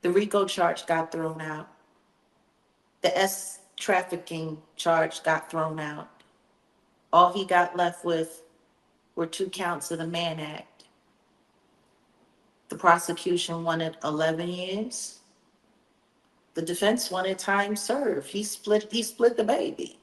The RICO charge got thrown out. The trafficking charge got thrown out. All he got left with were 2 counts of the Mann Act. The prosecution wanted 11 years. The defense wanted time served. He split the baby.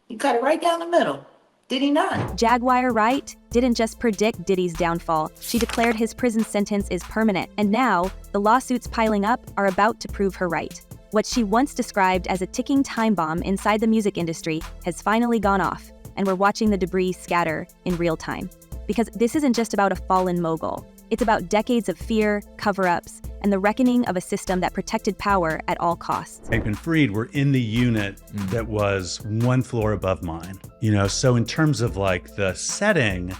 He cut it right down the middle. Did he not? Jaguar Wright didn't just predict Diddy's downfall. She declared his prison sentence is permanent. And now, the lawsuits piling up are about to prove her right. What she once described as a ticking time bomb inside the music industry has finally gone off, and we're watching the debris scatter in real time. Because this isn't just about a fallen mogul. It's about decades of fear, cover-ups, and the reckoning of a system that protected power at all costs. Bankman-Fried were in the unit that was 1 floor above mine. So in terms of like the setting,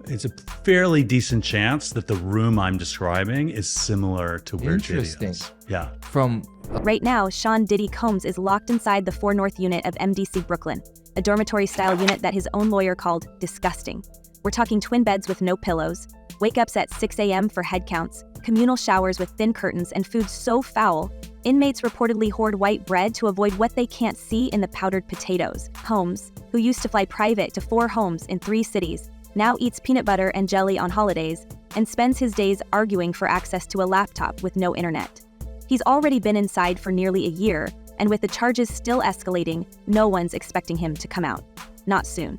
it's a fairly decent chance that the room I'm describing is similar to where Diddy is. Yeah. Right now, Sean Diddy Combs is locked inside the 4 North unit of MDC Brooklyn, a dormitory-style unit that his own lawyer called disgusting. We're talking twin beds with no pillows, wake-ups at 6 a.m. for head counts, communal showers with thin curtains, and food so foul, inmates reportedly hoard white bread to avoid what they can't see in the powdered potatoes. Combs, who used to fly private to 4 homes in 3 cities, now eats peanut butter and jelly on holidays, and spends his days arguing for access to a laptop with no internet. He's already been inside for nearly a year, and with the charges still escalating, no one's expecting him to come out. Not soon.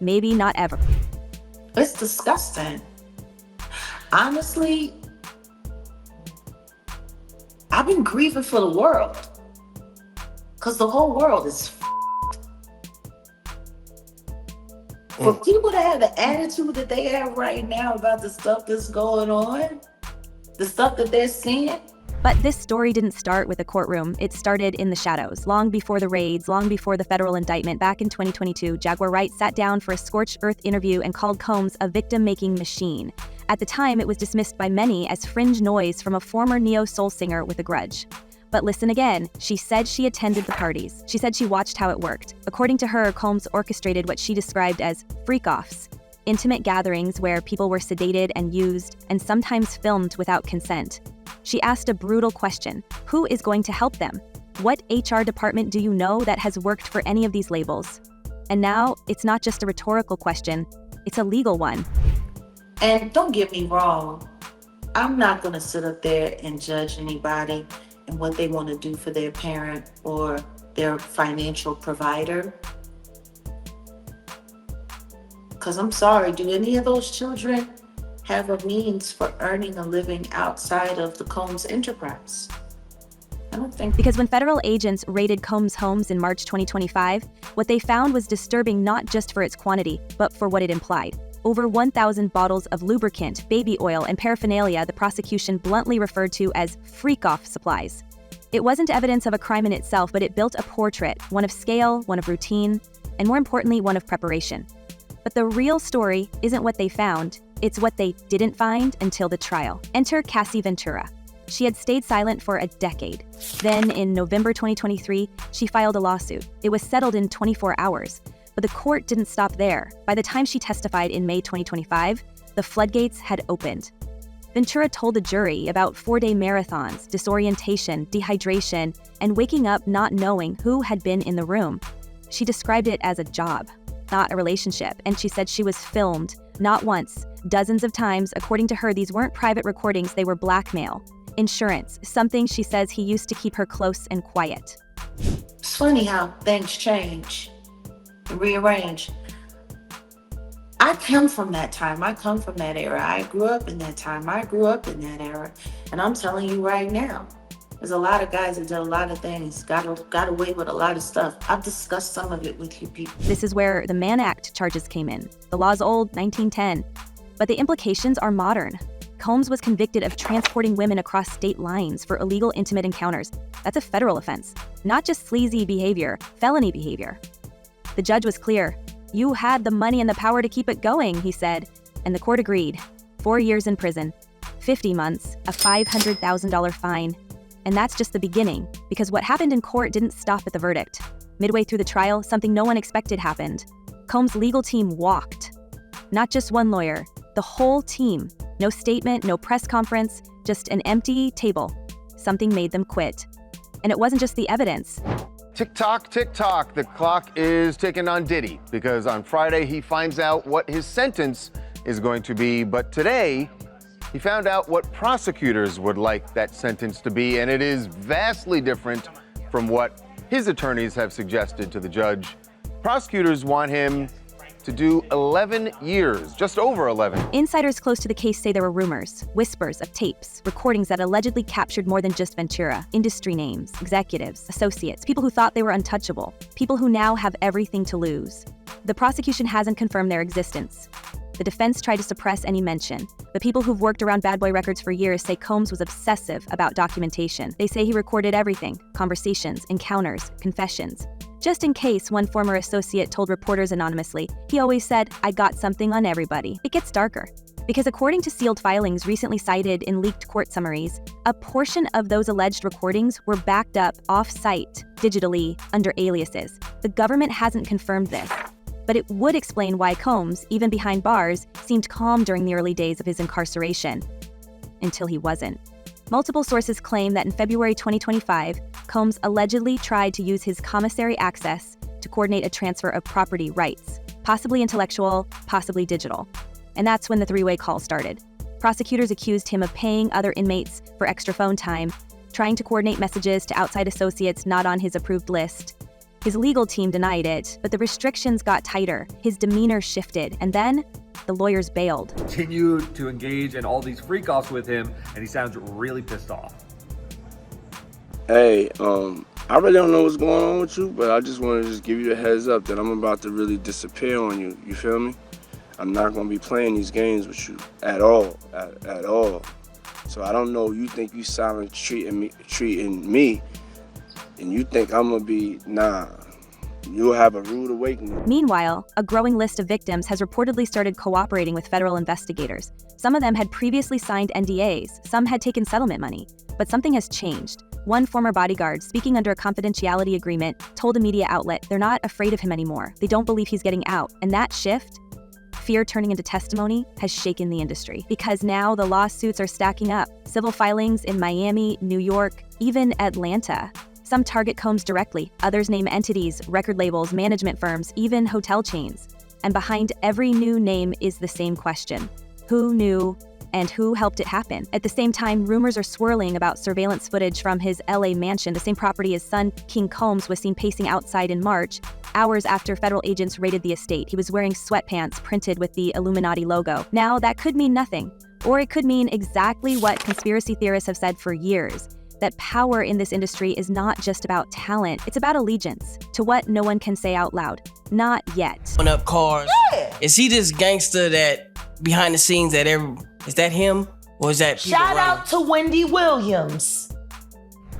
Maybe not ever. It's disgusting. Honestly, I've been grieving for the world. Because the whole world is For people to have the attitude that they have right now about the stuff that's going on, the stuff that they're seeing. But this story didn't start with a courtroom. It started in the shadows, long before the raids, long before the federal indictment. Back in 2022, Jaguar Wright sat down for a scorched earth interview and called Combs a victim-making machine. At the time, it was dismissed by many as fringe noise from a former neo-soul singer with a grudge. But listen again, she said she attended the parties. She said she watched how it worked. According to her, Combs orchestrated what she described as freak-offs, intimate gatherings where people were sedated and used, and sometimes filmed without consent. She asked a brutal question: who is going to help them? What HR department do you know that has worked for any of these labels? And now, it's not just a rhetorical question, it's a legal one. And don't get me wrong, I'm not gonna sit up there and judge anybody and what they want to do for their parent or their financial provider. Because I'm sorry, do any of those children have a means for earning a living outside of the Combs enterprise? I don't think. Because when federal agents raided Combs' homes in March 2025, what they found was disturbing not just for its quantity, but for what it implied. Over 1,000 bottles of lubricant, baby oil, and paraphernalia the prosecution bluntly referred to as freak-off supplies. It wasn't evidence of a crime in itself, but it built a portrait, one of scale, one of routine, and more importantly, one of preparation. But the real story isn't what they found, it's what they didn't find until the trial. Enter Cassie Ventura. She had stayed silent for a decade. Then, in November 2023, she filed a lawsuit. It was settled in 24 hours. But the court didn't stop there. By the time she testified in May 2025, the floodgates had opened. Ventura told the jury about 4-day marathons, disorientation, dehydration, and waking up not knowing who had been in the room. She described it as a job, not a relationship, and she said she was filmed, not once, dozens of times. According to her, these weren't private recordings, they were blackmail. Insurance, something she says he used to keep her close and quiet. It's funny how things change, rearrange. I come from that time. I come from that era. I grew up in that time. I grew up in that era. And I'm telling you right now, there's a lot of guys that did a lot of things, got away with a lot of stuff. I've discussed some of it with you people. This is where the Mann Act charges came in. The law's old, 1910. But the implications are modern. Combs was convicted of transporting women across state lines for illegal intimate encounters. That's a federal offense, not just sleazy behavior, felony behavior. The judge was clear. You had the money and the power to keep it going, he said, and the court agreed. 4 years in prison, 50 months, a $500,000 fine. And that's just the beginning, because what happened in court didn't stop at the verdict. Midway through the trial, something no one expected happened. Combs' legal team walked. Not just one lawyer, the whole team. No statement, no press conference, just an empty table. something made them quit. And it wasn't just the evidence. Tick tock, the clock is ticking on Diddy because on Friday he finds out what his sentence is going to be. But today, he found out what prosecutors would like that sentence to be, and it is vastly different from what his attorneys have suggested to the judge. Prosecutors want him to do 11 years, just over 11. Insiders close to the case say there were rumors, whispers of tapes, recordings that allegedly captured more than just Ventura, industry names, executives, associates, people who thought they were untouchable, people who now have everything to lose. The prosecution hasn't confirmed their existence. The defense tried to suppress any mention, but people who've worked around bad boy records for years say Combs was obsessive about documentation. They say he recorded everything, conversations, encounters, confessions. Just in case, one former associate told reporters anonymously, he always said, "I got something on everybody." It gets darker, because according to sealed filings recently cited in leaked court summaries, a portion of those alleged recordings were backed up off-site, digitally, under aliases. The government hasn't confirmed this, but it would explain why Combs, even behind bars, seemed calm during the early days of his incarceration. Until he wasn't. Multiple sources claim that in February 2025, Combs allegedly tried to use his commissary access to coordinate a transfer of property rights, possibly intellectual, possibly digital. And that's when the three-way call started. Prosecutors accused him of paying other inmates for extra phone time, trying to coordinate messages to outside associates not on his approved list. His legal team denied it, but the restrictions got tighter, his demeanor shifted, and then the lawyers bailed. Continued to engage in all these freak-offs with him, and he sounds really pissed off. Hey, I really don't know what's going on with you, but I just want to just give you a heads up that I'm about to really disappear on you. You feel me? I'm not going to be playing these games with you at all, at all. So I don't know, you think you silent treating me, and you think I'm going to be, nah. You'll have a rude awakening. Meanwhile, a growing list of victims has reportedly started cooperating with federal investigators. Some of them had previously signed NDAs, some had taken settlement money. But something has changed. One former bodyguard, speaking under a confidentiality agreement, told a media outlet they're not afraid of him anymore. They don't believe he's getting out. And that shift, fear turning into testimony, has shaken the industry. Because now the lawsuits are stacking up. Civil filings in Miami, New York, even Atlanta. Some target Combs directly, others name entities, record labels, management firms, even hotel chains. And behind every new name is the same question. Who knew and who helped it happen? At the same time, rumors are swirling about surveillance footage from his LA mansion, the same property his son, King Combs, was seen pacing outside in March, hours after federal agents raided the estate. He was wearing sweatpants printed with the Illuminati logo. Now, that could mean nothing, or it could mean exactly what conspiracy theorists have said for years. That power in this industry is not just about talent, it's about allegiance to what no one can say out loud. Not yet. Up cars. Yeah. Is he this gangster that behind the scenes that is that him? Or is that people Shout running? out to Wendy Williams.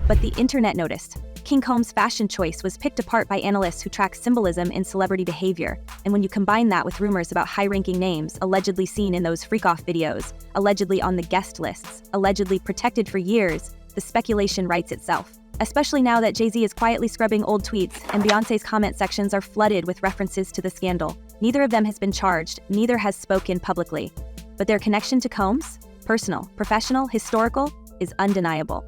But the internet noticed. King Combs' fashion choice was picked apart by analysts who track symbolism in celebrity behavior. And when you combine that with rumors about high-ranking names allegedly seen in those freak-off videos, allegedly on the guest lists, allegedly protected for years, the speculation writes itself. Especially now that Jay-Z is quietly scrubbing old tweets and Beyoncé's comment sections are flooded with references to the scandal. Neither of them has been charged, neither has spoken publicly. But their connection to Combs, personal, professional, historical, is undeniable.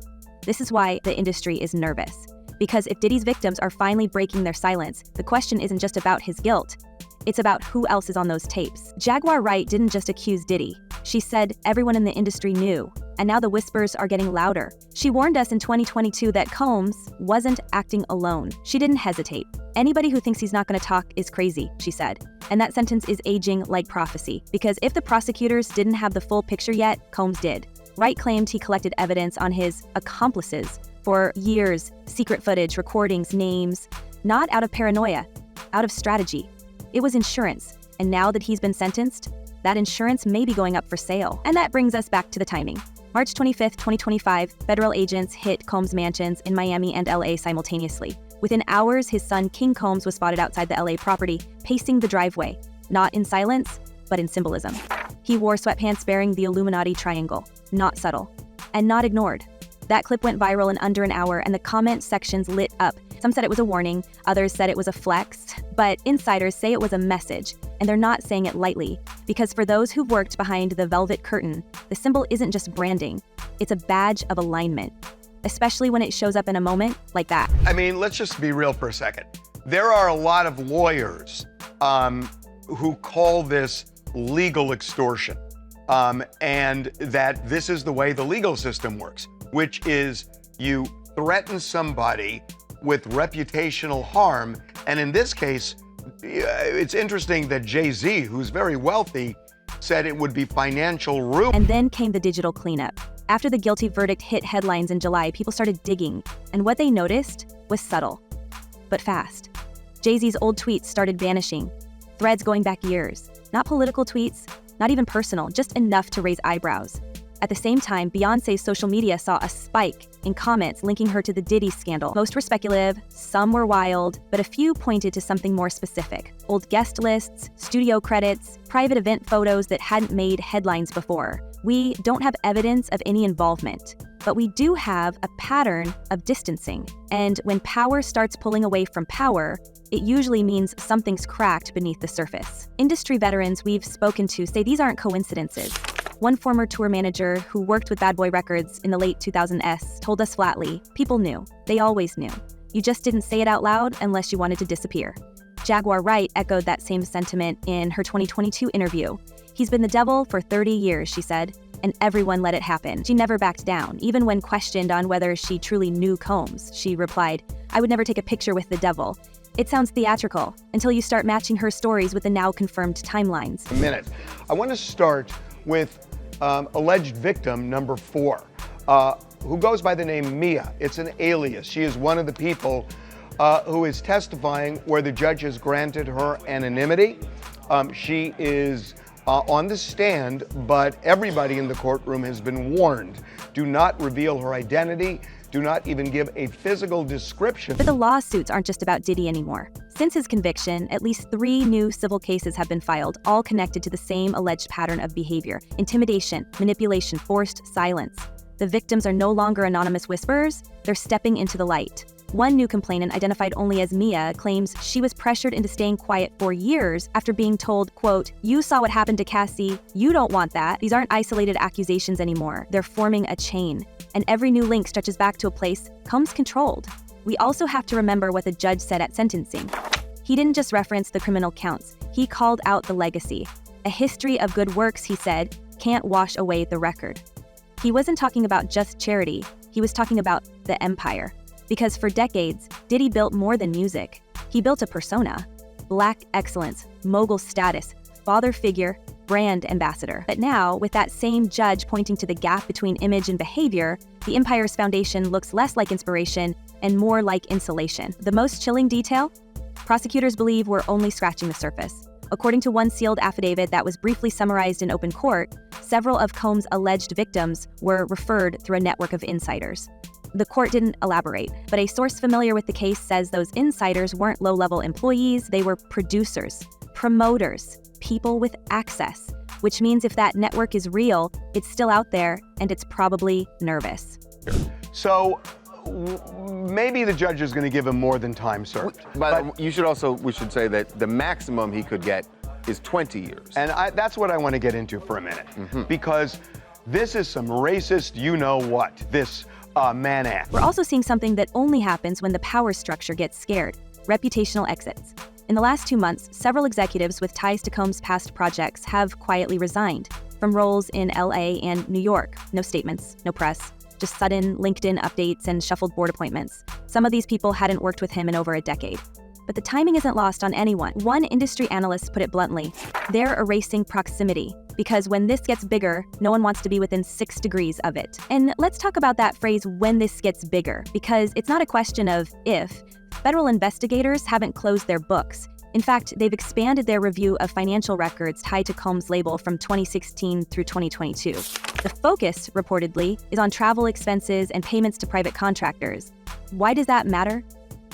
This is why the industry is nervous. Because if Diddy's victims are finally breaking their silence, the question isn't just about his guilt. It's about who else is on those tapes. Jaguar Wright didn't just accuse Diddy. She said everyone in the industry knew, and now the whispers are getting louder. She warned us in 2022 that Combs wasn't acting alone. She didn't hesitate. Anybody who thinks he's not going to talk is crazy, she said. And that sentence is aging like prophecy, because if the prosecutors didn't have the full picture yet, Combs did. Wright claimed he collected evidence on his accomplices for years, secret footage, recordings, names, not out of paranoia, out of strategy. It was insurance, and now that he's been sentenced, that insurance may be going up for sale. And that brings us back to the timing. March 25th, 2025, federal agents hit Combs' mansions in Miami and LA simultaneously. Within hours, his son King Combs was spotted outside the LA property, pacing the driveway, not in silence, but in symbolism. He wore sweatpants bearing the Illuminati triangle, not subtle, and not ignored. That clip went viral in under an hour, and the comment sections lit up. Some said it was a warning, others said it was a flex, but insiders say it was a message, and they're not saying it lightly, because for those who've worked behind the velvet curtain, the symbol isn't just branding, it's a badge of alignment. especially when it shows up in a moment like that. I mean, let's just be real for a second. There are a lot of lawyers who call this legal extortion, and that this is the way the legal system works, which is you threaten somebody with reputational harm. And in this case, it's interesting that Jay-Z, who's very wealthy, said it would be financial ruin. And then came the digital cleanup. After the guilty verdict hit headlines in July, people started digging, and what they noticed was subtle, but fast. Jay-Z's old tweets started vanishing, threads going back years. Not political tweets, not even personal, just enough to raise eyebrows. At the same time, Beyoncé's social media saw a spike in comments linking her to the Diddy scandal. Most were speculative, some were wild, but a few pointed to something more specific. Old guest lists, studio credits, private event photos that hadn't made headlines before. We don't have evidence of any involvement, but we do have a pattern of distancing. And when power starts pulling away from power, it usually means something's cracked beneath the surface. Industry veterans we've spoken to say these aren't coincidences. One former tour manager who worked with Bad Boy Records in the late 2000s told us flatly, people knew. They always knew. You just didn't say it out loud unless you wanted to disappear. Jaguar Wright echoed that same sentiment in her 2022 interview. He's been the devil for 30 years, she said, and everyone let it happen. She never backed down. Even when questioned on whether she truly knew Combs, she replied, I would never take a picture with the devil. It sounds theatrical until you start matching her stories with the now confirmed timelines. A minute. I want to start with alleged victim number 4, who goes by the name Mia. It's an alias. She is one of the people who is testifying where the judge has granted her anonymity. She is on the stand, but everybody in the courtroom has been warned. Do not reveal her identity. Do not even give a physical description. But the lawsuits aren't just about Diddy anymore. Since his conviction, at least 3 new civil cases have been filed, all connected to the same alleged pattern of behavior: intimidation, manipulation, forced silence. The victims are no longer anonymous whisperers, they're stepping into the light. One new complainant, identified only as Mia, claims she was pressured into staying quiet for years after being told, quote, you saw what happened to Cassie, you don't want that. These aren't isolated accusations anymore. They're forming a chain. And every new link stretches back to a place Combs controlled. We also have to remember what the judge said at sentencing. He didn't just reference the criminal counts, he called out the legacy. A history of good works, he said, can't wash away the record. He wasn't talking about just charity, he was talking about the empire. Because for decades, Diddy built more than music. He built a persona. Black excellence, mogul status, father figure, brand ambassador. But now, with that same judge pointing to the gap between image and behavior, the empire's foundation looks less like inspiration and more like insulation. The most chilling detail? Prosecutors believe we're only scratching the surface. According to one sealed affidavit that was briefly summarized in open court, several of Combs' alleged victims were referred through a network of insiders. The court didn't elaborate, but a source familiar with the case says those insiders weren't low-level employees, they were producers, promoters, people with access, which means if that network is real, it's still out there and it's probably nervous. So maybe the judge is going to give him more than time served. But we should say that the maximum he could get is 20 years. And that's what I want to get into for a minute, because this is some racist you-know-what, this Mann Act. We're also seeing something that only happens when the power structure gets scared: reputational exits. In the last 2 months, several executives with ties to Combs' past projects have quietly resigned from roles in LA and New York. No statements, no press, just sudden LinkedIn updates and shuffled board appointments. Some of these people hadn't worked with him in over a decade. But the timing isn't lost on anyone. One industry analyst put it bluntly: they're erasing proximity, because when this gets bigger, no one wants to be within 6 degrees of it. And let's talk about that phrase, when this gets bigger, because it's not a question of if. Federal investigators haven't closed their books. In fact, they've expanded their review of financial records tied to Combs' label from 2016 through 2022. The focus, reportedly, is on travel expenses and payments to private contractors. Why does that matter?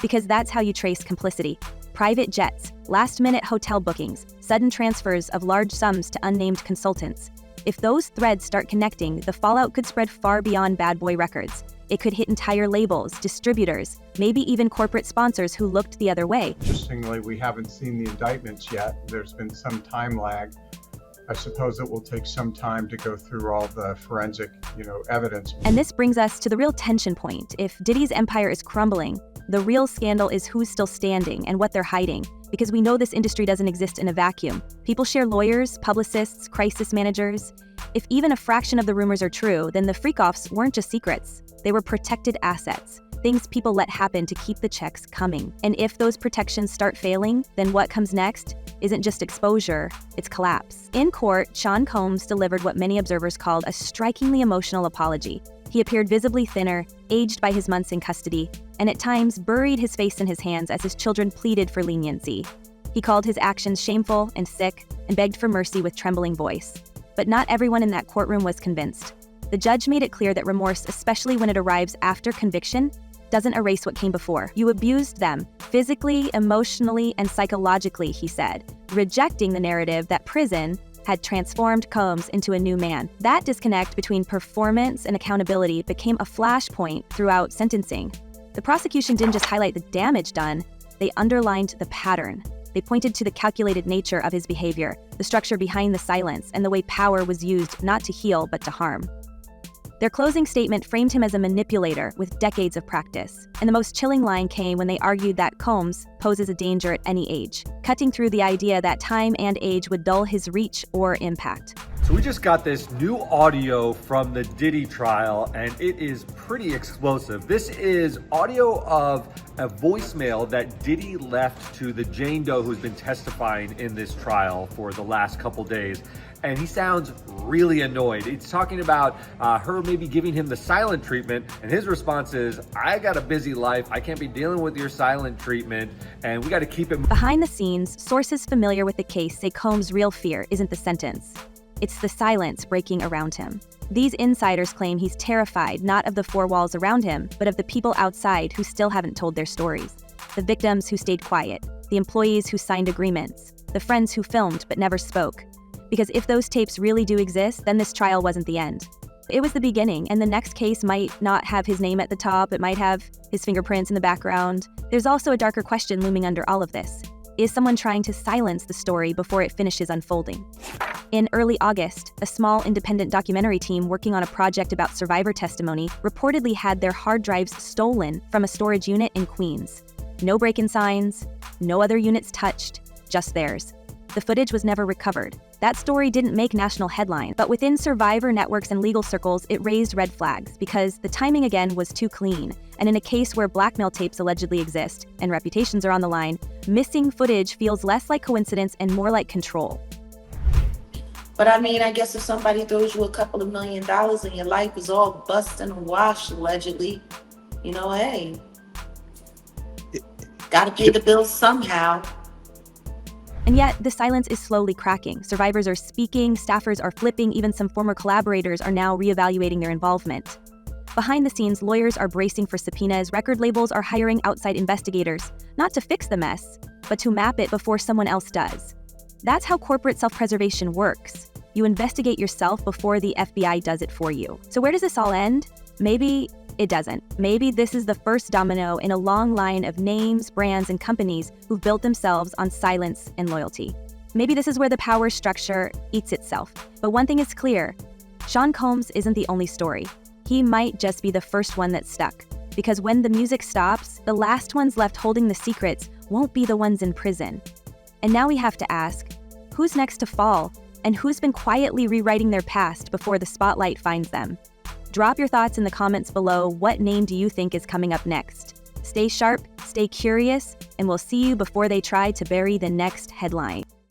Because that's how you trace complicity. Private jets, last-minute hotel bookings, sudden transfers of large sums to unnamed consultants. If those threads start connecting, the fallout could spread far beyond Bad Boy Records. It could hit entire labels, distributors, maybe even corporate sponsors who looked the other way. Interestingly, we haven't seen the indictments yet. There's been some time lag. I suppose it will take some time to go through all the forensic, evidence. And this brings us to the real tension point. If Diddy's empire is crumbling, the real scandal is who's still standing and what they're hiding. Because we know this industry doesn't exist in a vacuum. People share lawyers, publicists, crisis managers. If even a fraction of the rumors are true, then the freak-offs weren't just secrets. They were protected assets, things people let happen to keep the checks coming. And if those protections start failing, then what comes next isn't just exposure, it's collapse. In court, Sean Combs delivered what many observers called a strikingly emotional apology. He appeared visibly thinner, aged by his months in custody, and at times buried his face in his hands as his children pleaded for leniency. He called his actions shameful and sick and begged for mercy with trembling voice. But not everyone in that courtroom was convinced. The judge made it clear that remorse, especially when it arrives after conviction, doesn't erase what came before. You abused them, physically, emotionally, and psychologically, he said, rejecting the narrative that prison had transformed Combs into a new man. That disconnect between performance and accountability became a flashpoint throughout sentencing. The prosecution didn't just highlight the damage done, they underlined the pattern. They pointed to the calculated nature of his behavior, the structure behind the silence, and the way power was used not to heal but to harm. Their closing statement framed him as a manipulator with decades of practice. And the most chilling line came when they argued that Combs poses a danger at any age, cutting through the idea that time and age would dull his reach or impact. So we just got this new audio from the Diddy trial, and it is pretty explosive. This is audio of a voicemail that Diddy left to the Jane Doe who's been testifying in this trial for the last couple days. And he sounds really annoyed. He's talking about her maybe giving him the silent treatment, and his response is, I got a busy life, I can't be dealing with your silent treatment, and we gotta keep it. Behind the scenes, sources familiar with the case say Combs' real fear isn't the sentence. It's the silence breaking around him. These insiders claim he's terrified not of the four walls around him, but of the people outside who still haven't told their stories. The victims who stayed quiet, the employees who signed agreements, the friends who filmed but never spoke. Because if those tapes really do exist, then this trial wasn't the end. It was the beginning, and the next case might not have his name at the top, it might have his fingerprints in the background. There's also a darker question looming under all of this. Is someone trying to silence the story before it finishes unfolding? In early August, a small independent documentary team working on a project about survivor testimony reportedly had their hard drives stolen from a storage unit in Queens. No break-in signs, no other units touched, just theirs. The footage was never recovered. That story didn't make national headlines, but within survivor networks and legal circles, it raised red flags because the timing again was too clean. And in a case where blackmail tapes allegedly exist and reputations are on the line, missing footage feels less like coincidence and more like control. But I mean, I guess if somebody throws you a couple of $1 million and your life is all busted and washed, allegedly, hey, gotta pay the bills somehow. And yet, the silence is slowly cracking. Survivors are speaking, staffers are flipping, even some former collaborators are now reevaluating their involvement. Behind the scenes, lawyers are bracing for subpoenas, record labels are hiring outside investigators, not to fix the mess, but to map it before someone else does. That's how corporate self-preservation works. You investigate yourself before the FBI does it for you. So where does this all end? Maybe it doesn't. Maybe this is the first domino in a long line of names, brands, and companies who've built themselves on silence and loyalty. Maybe this is where the power structure eats itself. But one thing is clear, Sean Combs isn't the only story. He might just be the first one that's stuck. Because when the music stops, the last ones left holding the secrets won't be the ones in prison. And now we have to ask, who's next to fall? And who's been quietly rewriting their past before the spotlight finds them? Drop your thoughts in the comments below. What name do you think is coming up next? Stay sharp, stay curious, and we'll see you before they try to bury the next headline.